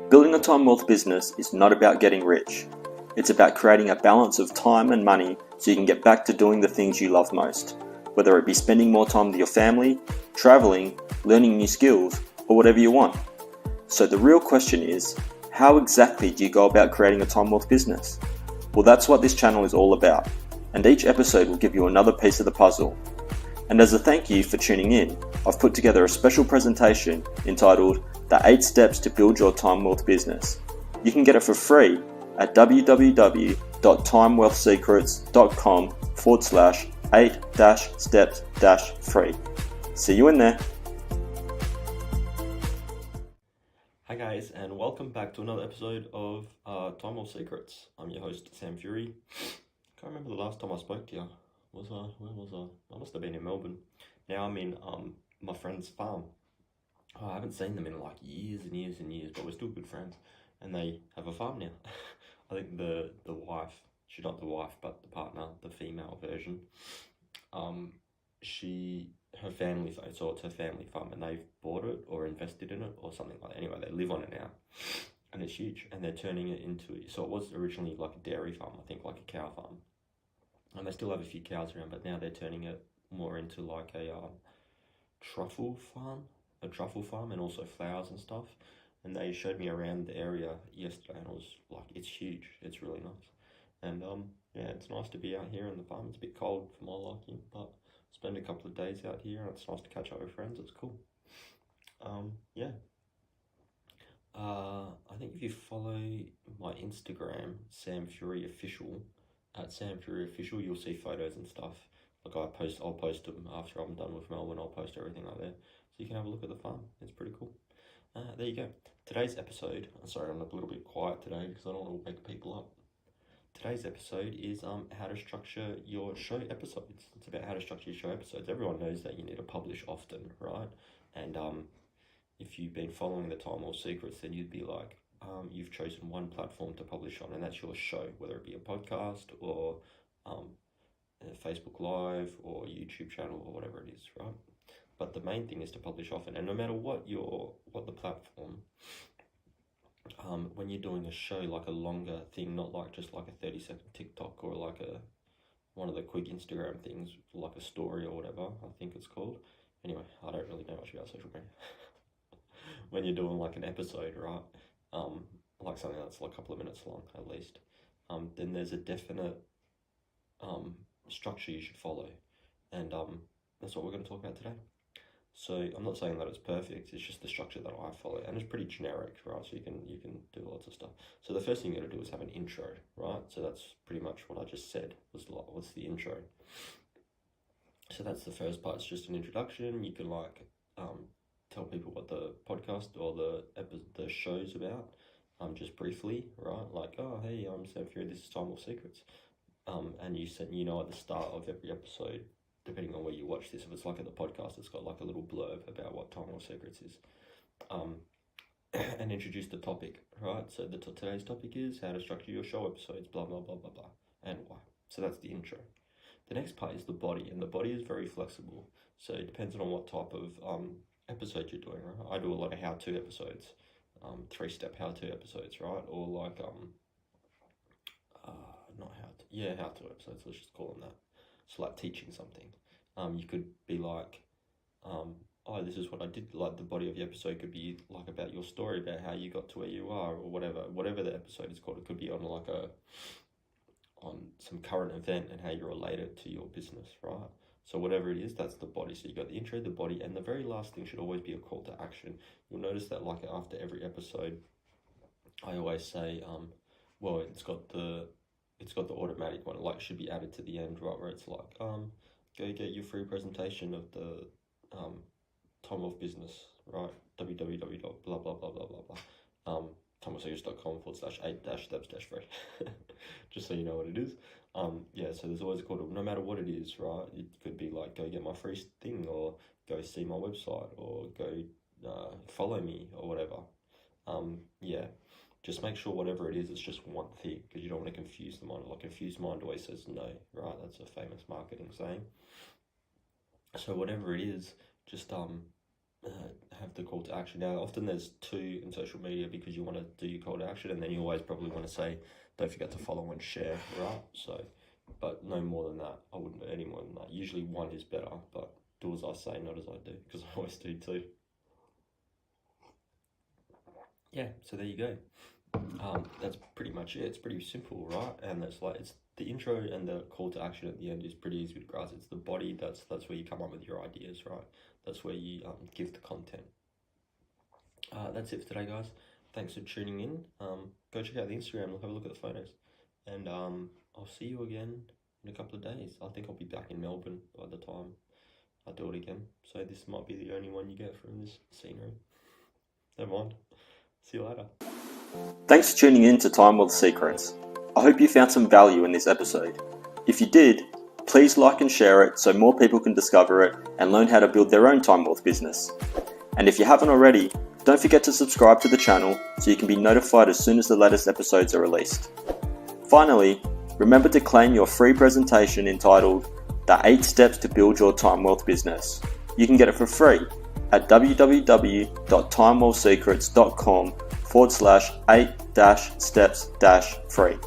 Building a time wealth business is not about getting rich. It's about creating a balance of time and money so you can get back to doing the things you love most, whether it be spending more time with your family, traveling, learning new skills, or whatever you want. So the real question is, how exactly do you go about creating a time wealth business? Well, that's what this channel is all about, and each episode will give you another piece of the puzzle. And as a thank you for tuning in, I've put together a special presentation entitled The 8 Steps to Build Your Time Wealth Business. You can get it for free at www.timewealthsecrets.com/8-steps-free. See you in there. Hi guys, and welcome back to another episode of Time Wealth Secrets. I'm your host, Sam Fury. Can't remember the last time I spoke to you. Where was I? I must have been in Melbourne. Now I'm in my friend's farm. I haven't seen them in like years and years and years, but we're still good friends. And they have a farm now. I think the wife, she's not the wife, but the partner, the female version, her family, so it's her family farm, and they've bought it or invested in it or something like that. Anyway, they live on it now, and it's huge, and they're turning it into, so it was originally like a dairy farm, I think, like a cow farm, and they still have a few cows around, but now they're turning it more into like a truffle farm, and also flowers and stuff. And they showed me around the area yesterday, and it was like, it's huge, it's really nice. And yeah, it's nice to be out here in the farm. It's a bit cold for my liking, but spend a couple of days out here, and it's nice to catch up with friends. It's cool. Yeah. I think if you follow my Instagram, Sam Fury Official, at Sam Fury Official, you'll see photos and stuff. Like I'll post them after I'm done with Melbourne. I'll post everything like there, so you can have a look at the farm. It's pretty cool. There you go. Today's episode. Sorry, I'm a little bit quiet today because I don't want to wake people up. Today's episode is how to structure your show episodes. It's about how to structure your show episodes. Everyone knows that you need to publish often, right? And if you've been following the Time Wealth Secrets, then you'd be like, you've chosen one platform to publish on, and that's your show, whether it be a podcast or a Facebook Live or YouTube channel or whatever it is, right? But the main thing is to publish often, and no matter what the platform, when you're doing a show, like a longer thing, not like just like a 30-second TikTok or like one of the quick Instagram things, like a story or whatever, I think it's called. Anyway, I don't really know much about social media. When you're doing like an episode, right, like something that's like a couple of minutes long at least, then there's a definite structure you should follow, and that's what we're going to talk about today. So I'm not saying that it's perfect, it's just the structure that I follow, and it's pretty generic, right? So you can do lots of stuff. So the first thing you got to do is have an intro, right? So that's pretty much what I just said, what's the intro. So that's the first part. It's just an introduction. You can like tell people what the podcast or the show's about, just briefly, right? Like, oh hey, I'm Sam Fury, this is Time Wealth Secrets. And you said, at the start of every episode, depending on where you watch this, if it's like at the podcast, it's got like a little blurb about what Time Wealth Secrets is, and introduce the topic, right? So today's topic is how to structure your show episodes, blah, blah, blah, blah, blah, and why. So that's the intro. The next part is the body, and the body is very flexible. So it depends on what type of episode you're doing, right? I do a lot of how-to episodes, 3-step how-to episodes, right? Or like, how-to episodes, let's just call them that. So like teaching something. You could be like, this is what I did. Like the body of the episode could be like about your story, about how you got to where you are, or whatever the episode is called. It could be on on some current event and how you relate it to your business, right? So whatever it is, that's the body. So you got the intro, the body, and the very last thing should always be a call to action. You'll notice that like after every episode, I always say, it's got the automatic one, like should be added to the end, right, where it's like, go get your free presentation of the Time Wealth Business, right, www.blah blah blah blah blah blah, timewealthsecrets.com/8-steps-free, just so you know what it is. So there's always a call to, no matter what it is, right, it could be like, go get my free thing, or go see my website, or go follow me, or whatever. Just make sure whatever it is, it's just one thing, because you don't want to confuse the mind. Like, confused mind always says no, right? That's a famous marketing saying. So whatever it is, just have the call to action. Now, often there's 2 in social media because you want to do your call to action, and then you always probably want to say, don't forget to follow and share, right? So, but no more than that. I wouldn't do any more than that. Usually 1 is better, but do as I say, not as I do, because I always do too. Yeah, so there you go. That's pretty much it. It's pretty simple, right? And it's the intro and the call to action at the end is pretty easy with grass. It's the body that's where you come up with your ideas, right? That's where you give the content. That's it for today, guys. Thanks for tuning in. Go check out the Instagram. Have a look at the photos, and I'll see you again in a couple of days. I think I'll be back in Melbourne by the time I do it again. So this might be the only one you get from this scenery. Never mind. See you later. Thanks for tuning in to Time Wealth Secrets. I hope you found some value in this episode. If you did, please like and share it so more people can discover it and learn how to build their own time wealth business. And if you haven't already, don't forget to subscribe to the channel so you can be notified as soon as the latest episodes are released. Finally, remember to claim your free presentation entitled The 8 Steps to Build Your Time Wealth Business. You can get it for free at www.timewealthsecrets.com/8-steps-free.